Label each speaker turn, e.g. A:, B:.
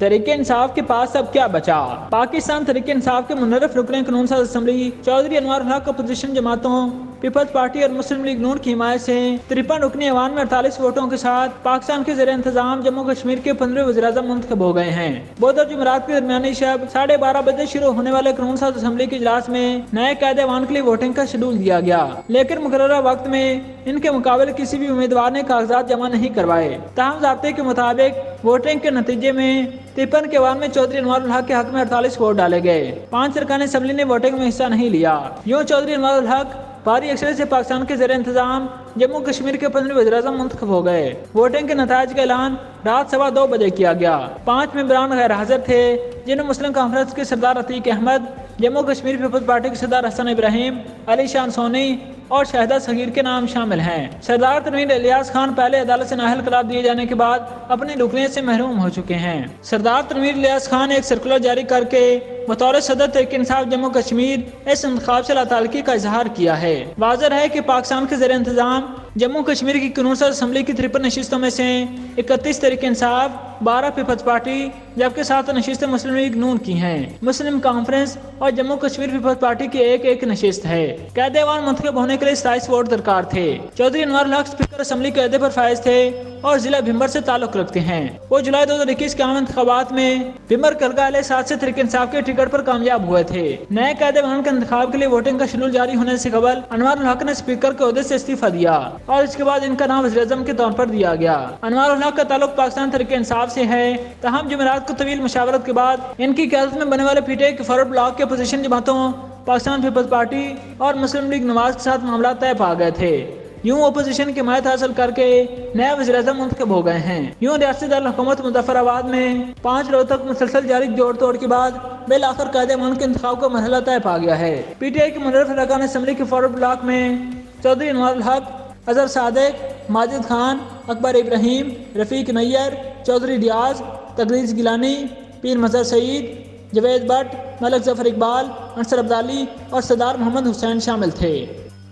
A: तहरीक इंसाफ के पास अब क्या बचा? पाकिस्तान तहरीक इंसाफ के मुनर्रफ रुकन कानून साज असम्बली चौधरी अनवर उल हक अपोजिशन जमातों, पीपल्स पार्टी और मुस्लिम लीग नून की हिमायत से 53 रुकनी ऐवान में 48 वोटों के साथ पाकिस्तान के ज़ेर इंतजाम जम्मू कश्मीर के 15 वज़ीर-ए-आज़म मुंतखब हो गए हैं। बुध और जुमेरात के दरमियानी शब 12:30 बजे शुरू होने वाले कानून साज असम्बली के इजलास में नए कायदे ऐवान के लिए वोटिंग का शेड्यूल दिया गया, लेकिन मुकर्ररा वक्त में इनके मुकाबले किसी भी उम्मीदवार ने कागजात जमा नहीं करवाए। ताहम ज़ाब्ते के मुताबिक वोटिंग के नतीजे में 53 के ऐवान में चौधरी अनवर उल हक के हक में 48 वोट डाले गए। 5 अरकान असम्बली ने वोटिंग में हिस्सा नहीं लिया। यूँ चौधरी अनवर उल हक भारी अक्सरियत से पाकिस्तान के ज़ेर इंतजाम जम्मू कश्मीर के 15 वज़ीर-ए-आज़म मुंतखब हो गए। वोटिंग के नताइज का ऐलान रात 2:15 बजे किया गया। 5 मेंबरान गैर हाजिर थे, जिनमें मुस्लिम कॉन्फ्रेंस के सरदार अतीक अहमद, जम्मू कश्मीर पीपल्स पार्टी के सरदार हसन इब्राहिम, अली शान सोनी और शाहिदा सगीर के नाम शामिल हैं। सरदार तनवीर इलियास खान पहले अदालत से नाअहल करार दिए जाने के बाद अपनी रुकनीत से महरूम हो चुके हैं। सरदार तनवीर इलियास खान ने एक सर्कुलर जारी करके बतौर सदर तहरीक इंसाफ जम्मू कश्मीर इस इंतखाब से लाताल्लुकी का इजहार किया है। वाज़ेह है कि पाकिस्तान के ज़ेर इंतजाम जम्मू कश्मीर की कानून साज असम्बली की 53 नशिस्तों में से 31 तहरीक इंसाफ, 12 पीपल्स पार्टी जबकि 7 नशिस्तें मुस्लिम लीग नून की हैं। मुस्लिम कॉन्फ्रेंस और जम्मू कश्मीर पीपल्स पार्टी की एक नशिस्त है। कायदे ऐवान मुंतखब होने के लिए 27 वोट दरकार थे। चौधरी अनवर उल हक स्पीकर असम्बली के अहदे पर फायज थे और जिला भिम्बर से ताल्लुक रखते हैं। वो जुलाई 2021 के आम इंतखाबात में भिम्बर कलगा 7 से तहरीक इंसाफ के टिकट पर कामयाब हुए थे। नए कायदे ऐवान के इंतखाब के लिए वोटिंग का शेड्यूल जारी होने से कबल अनवर उल हक ने स्पीकर के ओहदे से इस्तीफा दिया और इसके बाद इनका नाम वज़ीर-ए-आज़म के तौर पर दिया गया। अनवर उल हक का ताल्लुक पाकिस्तान तहरीक इंसाफ से है। तहम जुमेरात को तवील मशावरत के बाद इनकी क़यादत में बनने वाले पीटीआई के फॉरवर्ड ब्लॉक के अपोजिशन जमातों, पाकिस्तान पीपल्स पार्टी और मुस्लिम लीग नवाज के साथ मामला तय पा गए थे। यूँ अपोजिशन की हिमायत हासिल करके नए वज़ीर-ए-आज़म मुंतखब हो गए हैं। यूँ रियासती दारुल हुकूमत मुज़फ्फराबाद में 5 रोज तक मुसलसल जारी जोड़ तोड़ के बाद बिलाखिर कायदे ऐवान के इंतखाब का मरहला तय पा गया है। पीटीआई के मुनर्रफ अरकान असम्बली के फॉरवर्ड ब्लॉक में चौधरी अनवर उल हक, अजहर सादिक, माजिद खान, अकबर इब्राहिम, रफ़ीक नैयर, चौधरी रियाज, तगरीज गिलानी, पीर मज़हर सईद, जवेद भट्ट, मलिक ज़फ़र इकबाल, अंसर अब्दाली और सरदार मोहम्मद हुसैन शामिल थे।